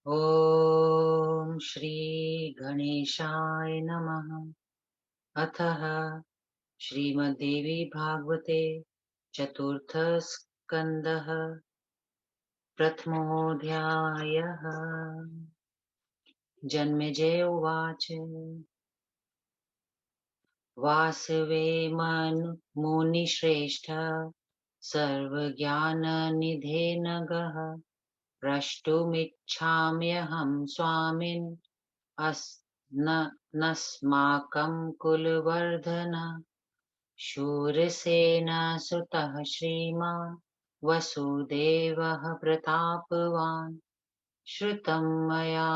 ॐ श्री गणेशाय नमः। अथः श्रीमद्देवी भागवते चतुर्थस्कन्धः प्रथमोऽध्यायः। जन्मेजय उवाच। मुनिश्रेष्ठ सर्वज्ञाननिधे नगः प्रष्टुमिच्छाम्यहं स्वामिन् नस्माकं कुलवर्धन। शूरसेनसुतः श्रीमान् वसुदेवः प्रतापवान्। श्रुतं मया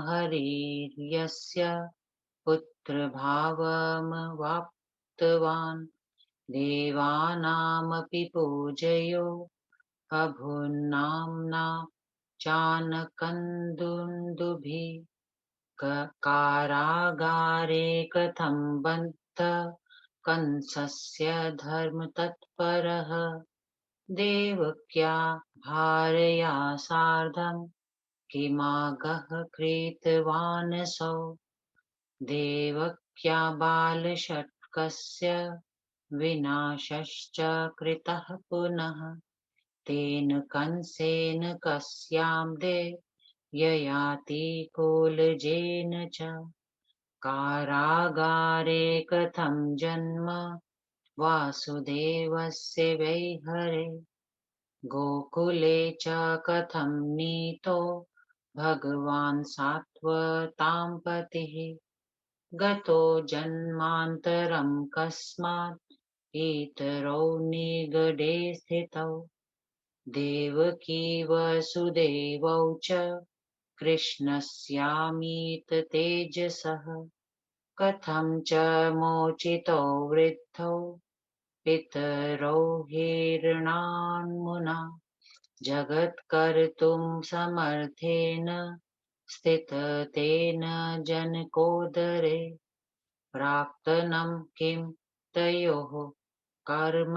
हरिर्यस्य पुत्रभावमवाप्तवान्। देवानामपि पूजयो अभून्नाम्ना चानकन्दुन्दुभिः। कारागारे कथं बद्धः कंसस्य धर्मतत्परः। देवक्या भार्यया सार्धं किमागः कृतवानसौ। देवक्या बालषट्कस्य विनाशश्च कृतः पुनः। तेन कंसेन कस्याब्दे ययाति कुलजेन च। कारागारे कथं जन्म वासुदेवस्य वै हरे। गोकुले च कथं नीतो भगवान् सात्वतां पतिः। गतो जन्मान्तरं कस्मात् इतरो निगडे स्थितौ। देवकी वसुदेवौ च कृष्णस्यामित तेजसः। कथं च मोचितो वृद्धौ पितरौ हिरणान्मुना। जगत्कर्तुं समर्थेन स्थिततेन जनकोदरे। प्राक्तनं किं तयोः कर्म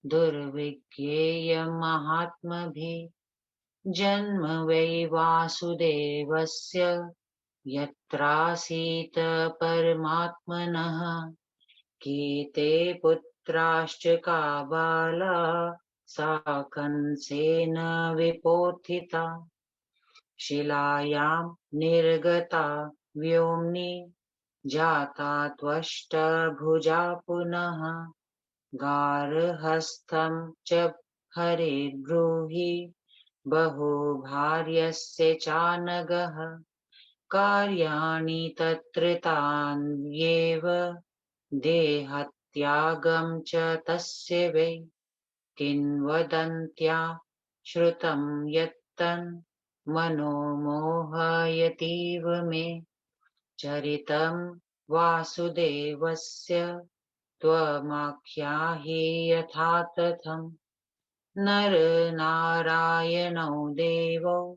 दुर्विज्ञेयमाहात्मभिः। जन्म वै वासुदेवस्य यत्रासीत् परमात्मनः। कीते पुत्राश्च काबाला सा कंसेन विपोथिता। शिलायां निर्गता व्योम्नि जाता त्वष्टभुजा पुनः। गार्हस्थं च हरिर्ब्रूहि बहुभार्यस्य चानगः। कार्याणि तत्र तान्येव देहत्यागं च तस्य वै। किंवदन्त्या श्रुतं यत्तन् मनो मोहयतीव मे। चरितं वासुदेवस्य त्वमाख्याहि यथा तथम्। नरनारायणौ देवौ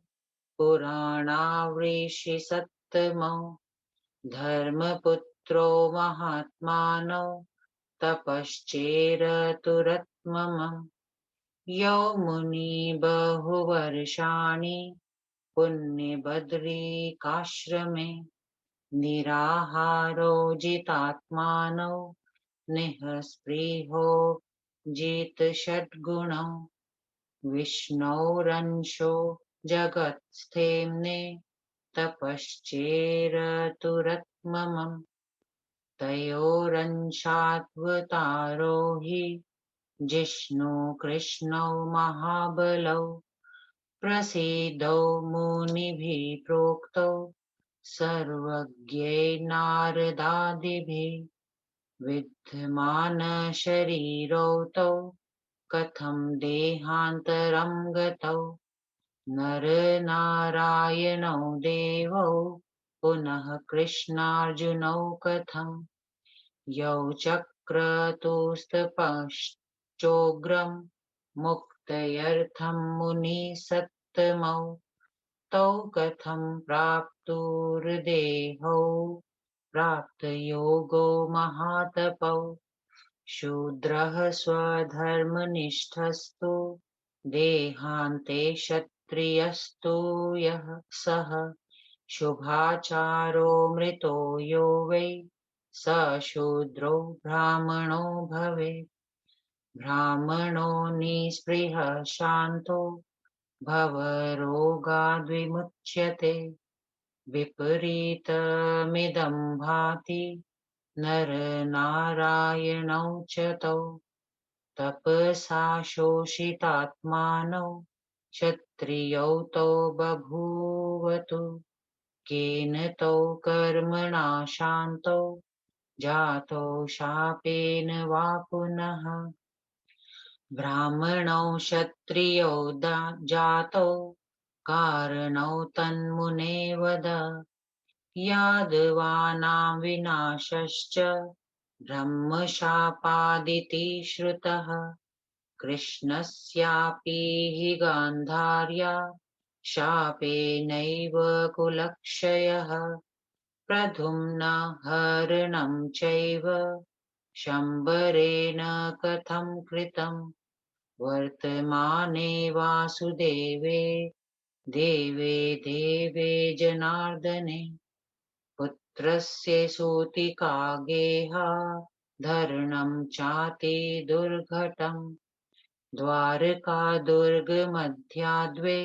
पुराणावृषिसत्तमौ। धर्मपुत्रो महात्मानो तपश्चेरतुरत्ममः। यौ मुनि बहुवर्षाणि पुण्यबद्रिकाश्रमे। निराहारो जितात्मानो निःस्पृहो जितषड्गुणौ। विष्णोरंशो जगत्स्थेम्ने तपश्चेरतुरत्ममः। तयोरंशावतारो हि जिष्णु कृष्णौ महाबलौ। प्रसीदौ मुनिभिः प्रोक्तौ सर्वज्ञै नारदादिभिः। विद्यमान शरीरौ तौ कथं देहान्तरं गतौ। नरनारायणौ देवौ पुनः कृष्णार्जुनौ कथम्। यौ चक्रतुस्तपश्चोग्रं मुक्तयर्थं मुनिसत्तमौ। तौ कथं प्राप्तुर्देहौ प्राप्तयोगो महातपौ। शूद्रः स्वधर्मनिष्ठस्तु देहान्ते क्षत्रियो क्षत्रियस्तु यः सः शुभाचारो मृतो यो वै स शूद्रो ब्राह्मणो भवेत्। ब्राह्मणो निःस्पृहः शान्तो भवरोगाद्विमुच्यते। विपरीतमिदं भाति नरनारायणौ च तौ। तपसा शोषितात्मानौ क्षत्रियौ तौ बभूवतु। केन तौ कर्मणा शान्तौ जातौ शापेन वा पुनः। ब्राह्मणौ क्षत्रियौ जातौ कारणौ तन्मुने वद। यादवानां विनाशश्च ब्रह्मशापादिति श्रुतः। कृष्णस्यापि हि गान्धार्या शापेनैव कुलक्षयः। प्रद्युम्न हरणं चैव शम्बरेण कथं कृतं। वर्तमाने वासुदेवे देवे देवे जनार्दने पुत्रस्य सूतिका गेहा धरणं चाति दुर्घटम्। द्वारकादुर्गमध्याद्वे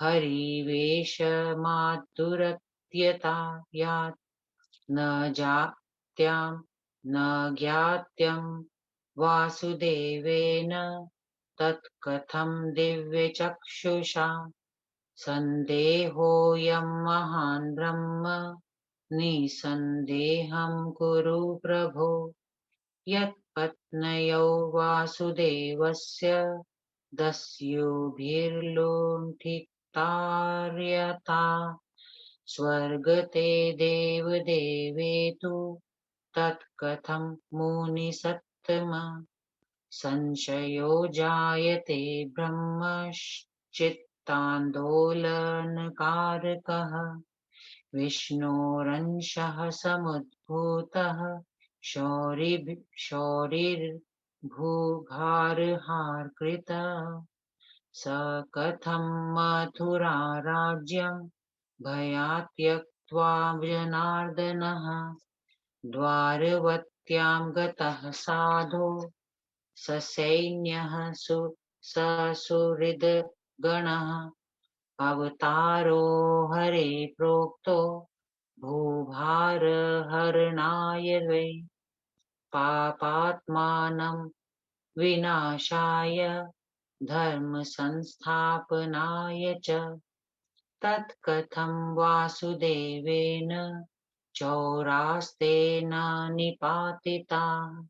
हरिवेषमातुरत्यतायात्। न जात्यां न ज्ञात्यं वासुदेवेन तत्कथं दिव्यचक्षुषा। सन्देहोऽयं महान् ब्रह्म निसन्देहं कुरु प्रभो। यत्पत्न्यौ वासुदेवस्य दस्युभिर्लुण्ठितार्यता। स्वर्गते देवदेवेतु तत्कथं मुनिसत्तम। संशयो जायते ब्रह्मश्चित्तान्दोलनकारकः। विष्णोरंशः समुद्भूतः शौरिर्भूभारहार्कृतः। स कथं मथुराराज्यं भयात् त्यक्त्वा जनार्दनः। द्वारवत्यां गतः साधो ससैन्यः ससुहृद्गणः। अवतारो हरे प्रोक्तो भूभारहरणाय वै। पापात्मानं विनाशाय धर्मसंस्थापनाय च। तत्कथं वासुदेवेन चौरास्तेन निपातिताः।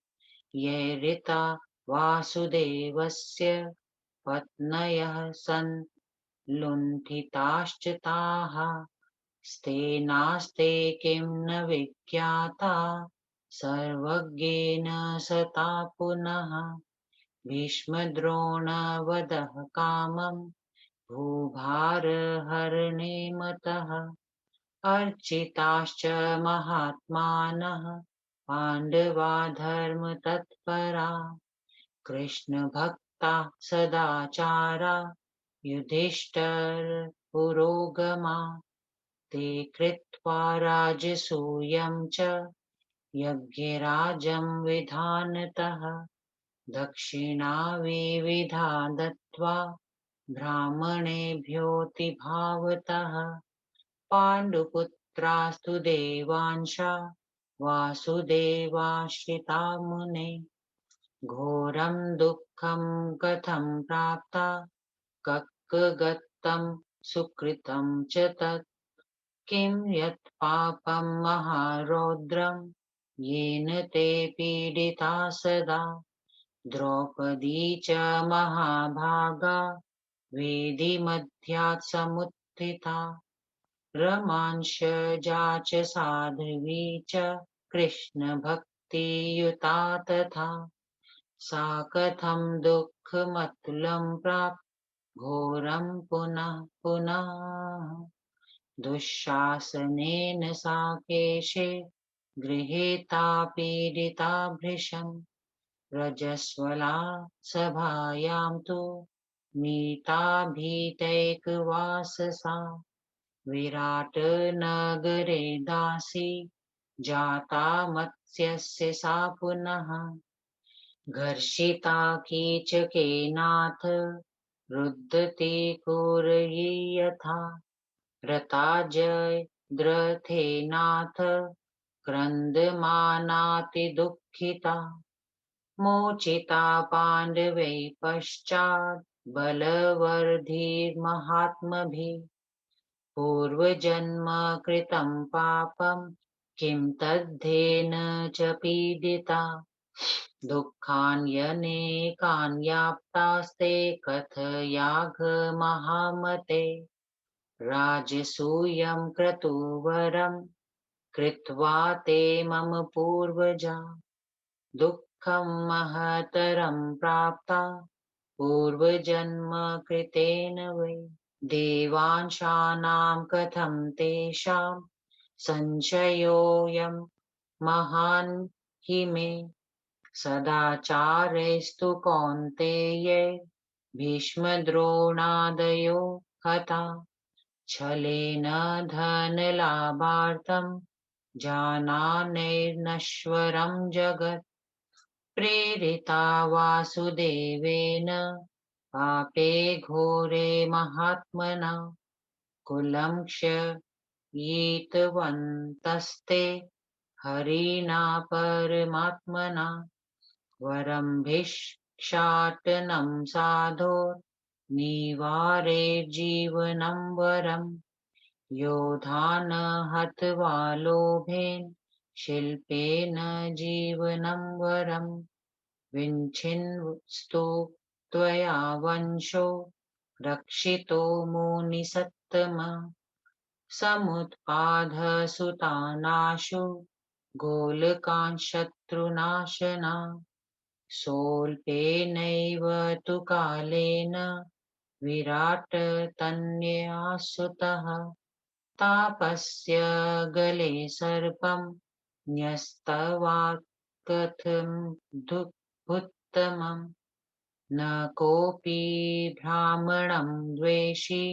यैरिता वासुदेवस्य पत्न्यः सन् लुण्ठिताश्च ताः। स्तेनास्ते किं न विज्ञाता सर्वज्ञेन सता पुनः। भीष्मद्रोणवधः कामं भूभारहरणे मतः। अर्चिताश्च महात्मानः पाण्डवा धर्मतत्परा। कृष्णभक्ताः सदाचारा युधिष्ठिरपुरोगमा। ते कृत्वा राजसूयं च यज्ञराजं विधानतः। दक्षिणा विविधा दत्त्वा ब्राह्मणेभ्योऽतिभावतः। पाण्डुपुत्रास्तु देवांशा वासुदेवाश्रिता मुने। घोरं दुःखं कथं प्राप्ता कक्कगतं सुकृतं च तत्। किं यत् पापं महारौद्रं येन ते पीडिता सदा। द्रौपदी च महाभागा वेदिमध्यात् समुत्थिता। रमांशजा च साध्वी च कृष्णभक्तियुता तथा। सा कथं दुःखमतुलं प्राप्त घोरं पुनः पुनः। दुःशासनेन सा केशे गृहीता पीडिता भृशं। रजस्वला सभायां तु नीताभीतैकवाससा विराट नगरे दासी जाता मत्स्यस्य सा पुनः घर्षिता कीचकेनाथ रुदते कुरयि यथा रता जयद्रथेनाथ क्रन्दमानाति दुःखिता मोचिता पाण्डवै पश्चात् बलवर्धिर्महात्मभिः पूर्वजन्म कृतं पापं किं तद्धेन च पीडिता दुःखान्यनेकान्याप्तास्ते कथयाघ महामते राजसूयं क्रतुवरं कृत्वा ते मम पूर्वजा दुःखं महतरं प्राप्ता पूर्वजन्म कृतेन वै देवांशानां कथं तेषां संशयोऽयं महान् हि मे सदाचारैस्तु कौन्तेय भीष्मद्रोणादयो हता छलेन धनलाभार्थं जानानैर्नश्वरं जगत् प्रेरिता वासुदेवेन पापे घोरे महात्मना कुलं क्षयितवन्तस्ते हरिणा परमात्मना वरं भिक्षाटनं साधो निवारे जीवनं वरम् योधान हत्वा लोभेन शिल्पेन जीवनं वरम् विञ्छिन्स्तु त्वया वंशो रक्षितो मुनिसत्तम समुत्पादसुतानाशु गोलकान् शत्रुनाशना सोल्पेनैव तु कालेन विराट तन्ययासुतः तापस्य गले सर्पं न्यस्तवात् कथमुत्तमम् न कोऽपि ब्राह्मणं द्वेषि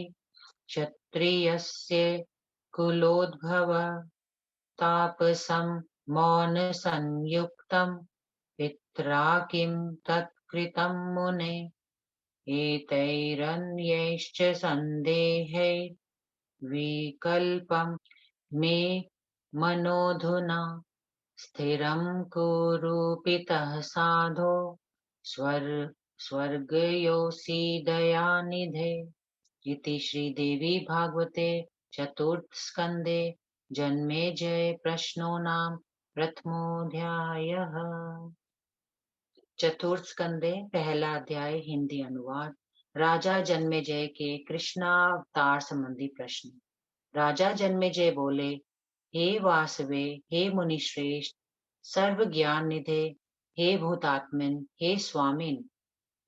क्षत्रियस्य कुलोद्भव तापसं मौनसंयुक्तं पित्रा किं तत्कृतं मुने एतैरन्यैश्च सन्देहैर्विकल्पं मे मनोऽधुना स्थिरं कुरु पितः साधो स्वर्गयोऽसि दयानिधे इति श्रीदेवी भागवते चतुर्थस्कन्धे जन्मेजय प्रश्नो नाम प्रथमोऽध्यायः। चतुर्थ स्कंदे पहला अध्याय हिंदी अनुवाद। राजा जन्मेजय के कृष्णावतार संबंधी प्रश्न। राजा जन्मेजय बोले, हे वासवे, हे मुनिश्रेष्ठ, सर्व ज्ञान निधे, हे भूतात्मन, हे स्वामिन,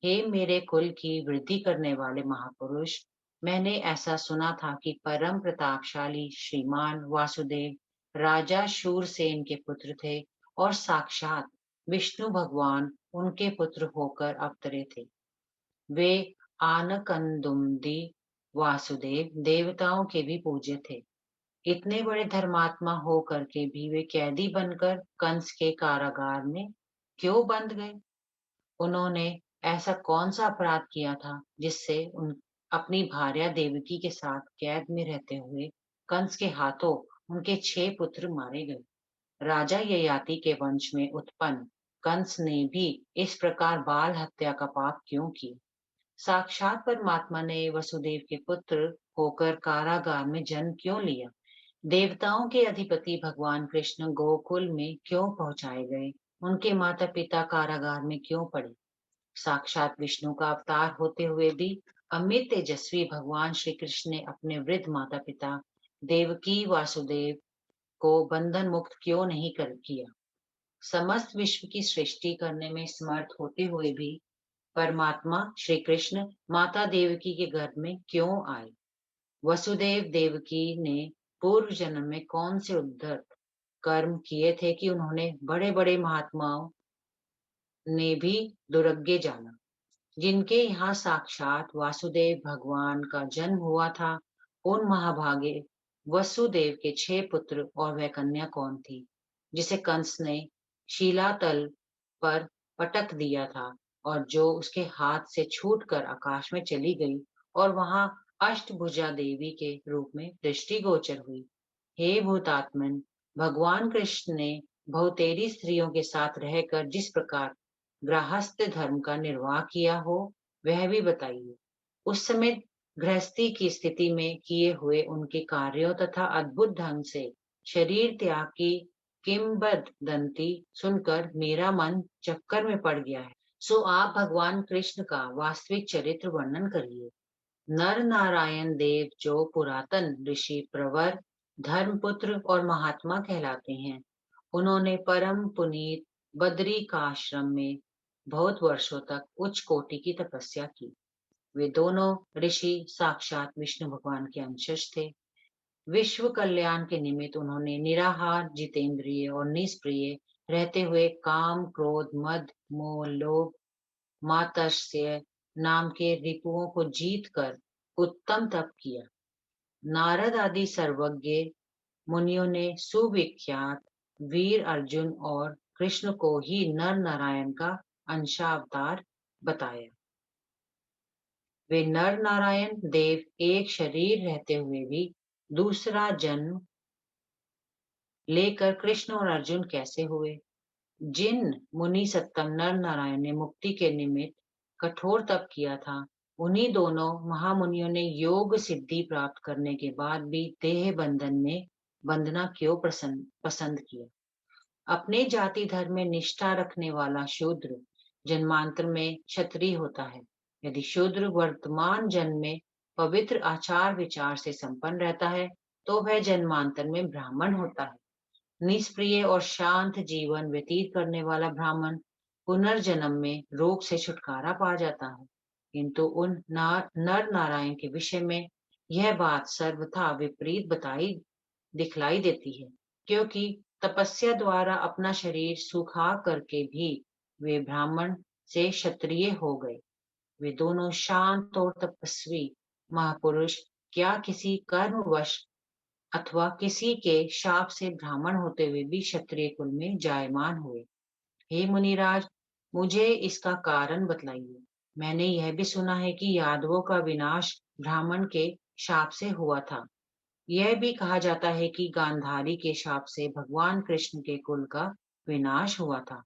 हे मेरे कुल की वृद्धि करने वाले महापुरुष, मैंने ऐसा सुना था कि परम प्रतापशाली श्रीमान वासुदेव राजा शूरसेन के पुत्र थे और साक्षात विष्णु भगवान उनके पुत्र होकर अवतरे थे। वे आनकंदुमदी वासुदेव देवताओं के भी पूज्य थे। इतने बड़े धर्मात्मा होकर के भी वे कैदी बनकर कंस के कारागार में क्यों बंद गए? उन्होंने ऐसा कौन सा अपराध किया था जिससे उन अपनी भार्या देवकी के साथ कैद में रहते हुए कंस के हाथों उनके 6 पुत्र मारे गए? राजा ययाति के वंश में उत्पन्न कंस ने भी इस प्रकार बाल हत्या का पाप क्यों किया? साक्षात परमात्मा ने वसुदेव के पुत्र होकर कारागार में जन्म क्यों लिया? देवताओं के अधिपति भगवान कृष्ण गोकुल में क्यों पहुंचाए गए? उनके माता पिता कारागार में क्यों पड़े? साक्षात विष्णु का अवतार होते हुए भी अमित तेजस्वी भगवान श्री कृष्ण ने अपने वृद्ध माता पिता देवकी वासुदेव को बंधन मुक्त क्यों नहीं कर किया? समस्त विश्व की सृष्टि करने में समर्थ होते हुए भी परमात्मा श्री कृष्ण माता देवकी के गर्भ में क्यों आए? वसुदेव देवकी ने पूर्व जन्म में कौन से उद्धत कर्म किए थे कि उन्होंने बड़े बड़े महात्माओं ने भी दुर्गे जाना? जिनके यहाँ साक्षात वासुदेव भगवान का जन्म हुआ था, उन महाभागे वसुदेव के 6 पुत्र और वह कन्या कौन थी, जिसे कंस ने शिलातल पर पटक दिया था और जो उसके हाथ से छूटकर आकाश में चली गई और वहां अष्टभुजा देवी के रूप में दृष्टिगोचर हुई। हे भूतात्मन, भगवान कृष्ण ने बहुतेरी स्त्रियों के साथ रहकर जिस प्रकार गृहस्थ धर्म का निर्वाह किया हो, वह भी बताइए। उस समय गृहस्थी की स्थिति में किए हुए उनके कार्यों तथा अद्भुत ढंग से शरीर त्याग की किंवदंती सुनकर मेरा मन चक्कर में पड़ गया है। सो आप भगवान कृष्ण का वास्तविक चरित्र वर्णन करिए। नर नारायण देव जो पुरातन ऋषि, प्रवर, धर्मपुत्र और महात्मा कहलाते हैं, उन्होंने परम पुनीत बदरिकाश्रम में बहुत वर्षों तक उच्च कोटि की तपस्या की। वे दोनों ऋषि साक्षात विष्णु भगवान के अंशज थे। विश्व कल्याण के निमित्त उन्होंने निराहार, जितेंद्रिय और निष्क्रिय रहते हुए काम, क्रोध, मद, मोह, लोभ, मात्सर्य नाम के रिपुओं को जीत कर उत्तम तप किया। नारद आदि सर्वज्ञ मुनियों ने सुविख्यात वीर अर्जुन और कृष्ण को ही नर नारायण का अंशावतार बताया। वे नर नारायण देव एक शरीर रहते हुए भी दूसरा जन्म लेकर कृष्ण और अर्जुन कैसे हुए? जिन मुनि सत्तम नर नारायण ने मुक्ति के निमित्त कठोर तप किया था, उन्हीं दोनों महामुनियों ने योग सिद्धि प्राप्त करने के बाद भी देह बंधन में बंधना क्यों पसंद किया? अपने जाति धर्म में निष्ठा रखने वाला शूद्र जन्मांतर में क्षत्रिय होता है। यदि शूद्र वर्तमान जन्म में पवित्र आचार विचार से संपन्न रहता है, तो वह जन्मांतर में ब्राह्मण होता है। निष्प्रिय और शांत जीवन व्यतीत करने वाला ब्राह्मण पुनर्जन्म में रोग से छुटकारा पा जाता है। किंतु उन नर नारायण के विषय में यह बात सर्वथा विपरीत दिखलाई देती है, क्योंकि तपस्या द्वारा अपना शरीर सुखा करके भी वे ब्राह्मण से क्षत्रिय हो गए। वे दोनों शांत और तपस्वी महापुरुष क्या किसी कर्मवश अथवा किसी के शाप से ब्राह्मण होते हुए भी क्षत्रिय कुल में जायमान हुए? हे मुनिराज, मुझे इसका कारण बतलाइए। मैंने यह भी सुना है कि यादवों का विनाश ब्राह्मण के शाप से हुआ था। यह भी कहा जाता है कि गांधारी के शाप से भगवान कृष्ण के कुल का विनाश हुआ था।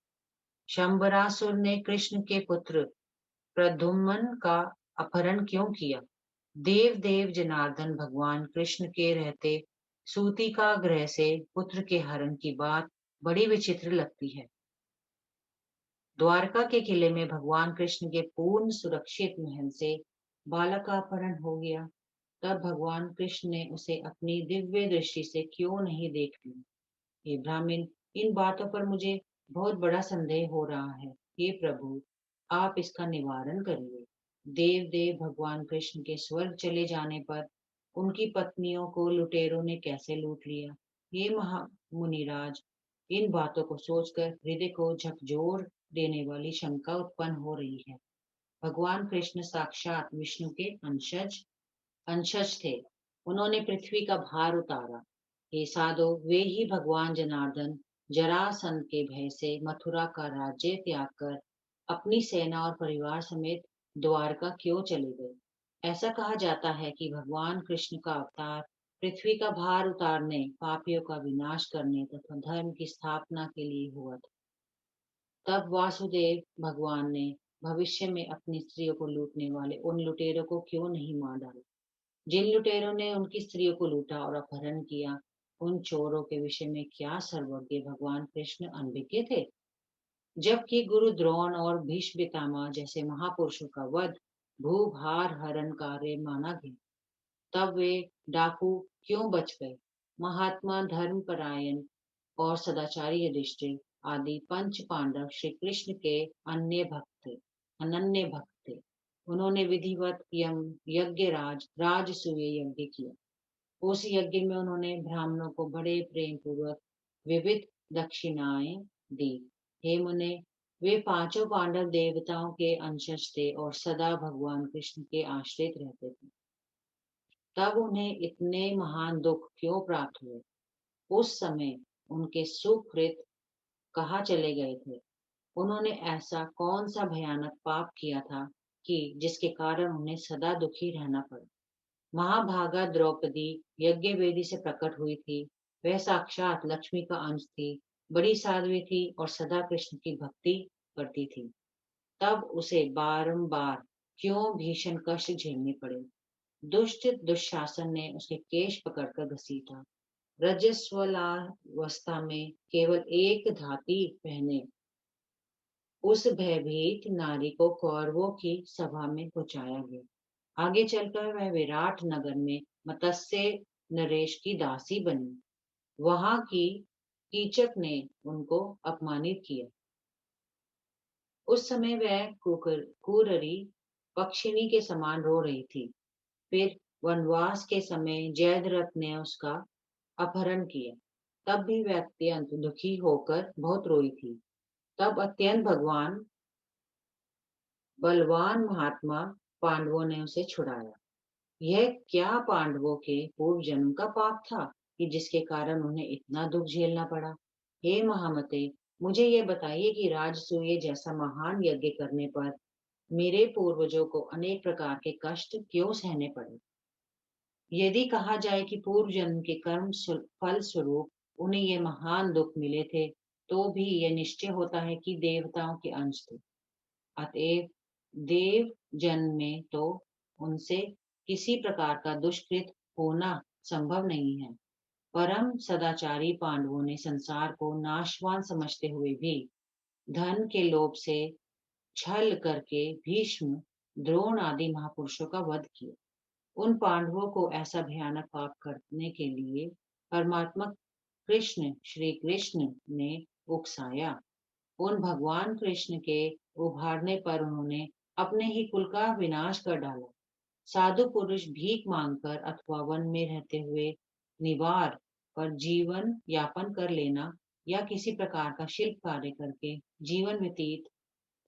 शंबरासुर ने कृष्ण के पुत्र प्रद्युम्न का अपहरण क्यों किया? देव देव जनार्दन भगवान कृष्ण के रहते सूतिका ग्रह से पुत्र के हरण की बात बड़ी विचित्र लगती है। द्वारका के किले में भगवान कृष्ण के पूर्ण सुरक्षित महल से बालक का अपहरण हो गया। तब भगवान कृष्ण ने उसे अपनी दिव्य दृष्टि से क्यों नहीं देख लिया? हे ब्राह्मण, इन बातों पर मुझे बहुत बड़ा संदेह हो रहा है। हे प्रभु, आप इसका निवारण करिए। देव देव भगवान कृष्ण के स्वर्ग चले जाने पर उनकी पत्नियों को लुटेरों ने कैसे लूट लिया? हे महा मुनिराज, इन बातों को सोचकर हृदय को झकझोर देने वाली शंका उत्पन्न हो रही है। भगवान कृष्ण साक्षात विष्णु के अंशज थे। उन्होंने पृथ्वी का भार उतारा। हे साधो, वे ही भगवान जनार्दन जरासंध के भय से मथुरा का राज्य त्याग कर अपनी सेना और परिवार समेत द्वारका क्यों चले गए? ऐसा कहा जाता है कि भगवान कृष्ण का अवतार पृथ्वी का भार उतारने, पापियों का विनाश करने तथा धर्म की स्थापना के लिए हुआ था। तब वासुदेव भगवान ने भविष्य में अपनी स्त्रियों को लूटने वाले उन लुटेरों को क्यों नहीं मार डाला? जिन लुटेरों ने उनकी स्त्रियों को लूटा और अपहरण किया, उन चोरों के विषय में क्या सर्वज्ञ भगवान कृष्ण अनभिज्ञ थे? जबकि गुरु द्रोण और भीष्म पितामह जैसे महापुरुषों का वध भूभार हरण कार्य माना गया, तब वे डाकू क्यों बच गए? महात्मा धर्मपरायण और सदाचारी युधिष्ठिर आदि पंच पांडव श्री कृष्ण के अनन्य भक्त थे। उन्होंने विधिवत यज्ञ राजसूय यज्ञ किया। उस यज्ञ में उन्होंने ब्राह्मणों को बड़े प्रेम पूर्वक विविध दक्षिणाएं दी। हे मुने, वे पांचों पांडव देवताओं के अंशज थे और सदा भगवान कृष्ण के आश्रित रहते थे। तब उन्हें इतने महान दुख क्यों प्राप्त हुए? उस समय उनके सुकृत कहाँ चले गए थे? उन्होंने ऐसा कौन सा भयानक पाप किया था कि जिसके कारण उन्हें सदा दुखी रहना पड़ा? महाभागा द्रौपदी यज्ञ वेदी से प्रकट हुई थी। वह साक्षात लक्ष्मी का अंश थी, बड़ी साध्वी थी और सदा कृष्ण की भक्ति करती थी। तब उसे बारंबार क्यों भीषण कष्ट झेलने पड़े? दुष्ट दुशासन ने उसके केश पकड़कर घसीटा। रजस्वलावस्था में केवल एक धाती पहने उस भयभीत नारी को कौरवों की सभा में पहुंचाया गया। आगे चलकर वह विराट नगर में मत्स्य नरेश की दासी बनी। वहां की कीचक ने उनको अपमानित किया। उस समय वह कुररी पक्षिणी के समान रो रही थी। फिर वनवास के समय जयद्रथ ने उसका अपहरण किया। तब भी वह अत्यंत दुखी होकर बहुत रोई थी। तब अत्यंत बलवान महात्मा पांडवों ने उसे छुड़ाया। यह क्या पांडवों के पूर्व जन्म का पाप था कि जिसके कारण उन्हें इतना दुख झेलना पड़ा? हे महामते, मुझे यह बताइए कि राजसूय जैसा महान यज्ञ करने पर मेरे पूर्वजों को अनेक प्रकार के कष्ट क्यों सहने पड़े? यदि कहा जाए कि पूर्व जन्म के फल स्वरूप उन्हें ये महान दुख मिले थे, तो भी यह निश्चय होता है कि देवताओं के अंश थे। अतएव देव जन्म में तो उनसे किसी प्रकार का दुष्कृत होना संभव नहीं है। परम सदाचारी पांडवों ने संसार को नाशवान समझते हुए भी धन के लोभ से छल करके भीष्म, द्रोण आदि महापुरुषों का वध किया। उन पांडवों को ऐसा भयानक पाप करने के लिए परमात्मा कृष्ण श्री कृष्ण ने उकसाया। उन भगवान कृष्ण के उभारने पर उन्होंने अपने ही कुल का विनाश कर डाला। साधु पुरुष भीख मांगकर अथवा वन में रहते हुए निवार पर जीवन यापन कर लेना या किसी प्रकार का शिल्प कार्य करके जीवन व्यतीत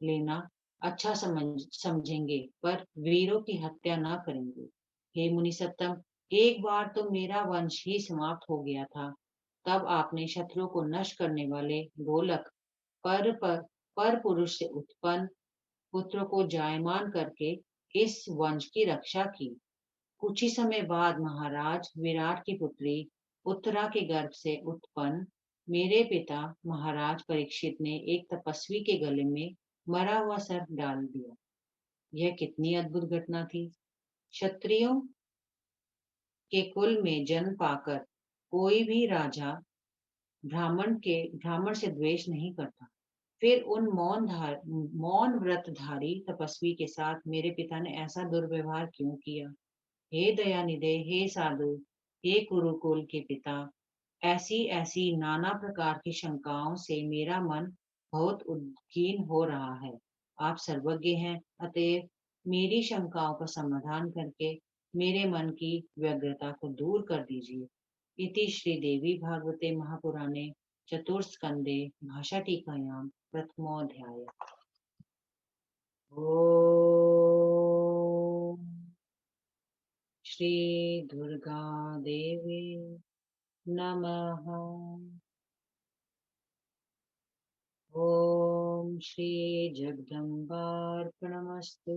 लेना अच्छा समझेंगे, पर वीरों की हत्या ना करेंगे। हे मुनि सत्तम, एक बार तो मेरा वंश ही समाप्त हो गया था। तब आपने शत्रुओं को नष्ट करने वाले गोलक पर पुरुष से उत्पन्न पुत्र को जायमान करके इस वंश की रक्षा की। कुछ ही समय बाद महाराज विराट की पुत्री उत्तरा के गर्भ से उत्पन्न मेरे पिता महाराज परीक्षित ने एक तपस्वी के गले में मरा हुआ सर्प डाल दिया। यह कितनी अद्भुत घटना थी। क्षत्रियों के कुल में जन्म पाकर कोई भी राजा ब्राह्मण से द्वेष नहीं करता। फिर उन मौन व्रतधारी तपस्वी के साथ मेरे पिता ने ऐसा दुर्व्यवहार क्यों किया? हे दयानिधे, हे साधु, हे कुरुकुल के पिता, ऐसी ऐसी नाना प्रकार की शंकाओं से मेरा मन बहुत उद्कीन हो रहा है। आप सर्वज्ञ हैं, अतएव मेरी शंकाओं का समाधान करके मेरे मन की व्यग्रता को दूर कर दीजिए। इति श्री देवी भागवते महापुराणे चतुर्स्कंदे भाषा टीकायां प्रथमोऽध्याय। ओम श्री दुर्गा देवी नमः। ओम श्री जगदम्बार्पणमस्तु।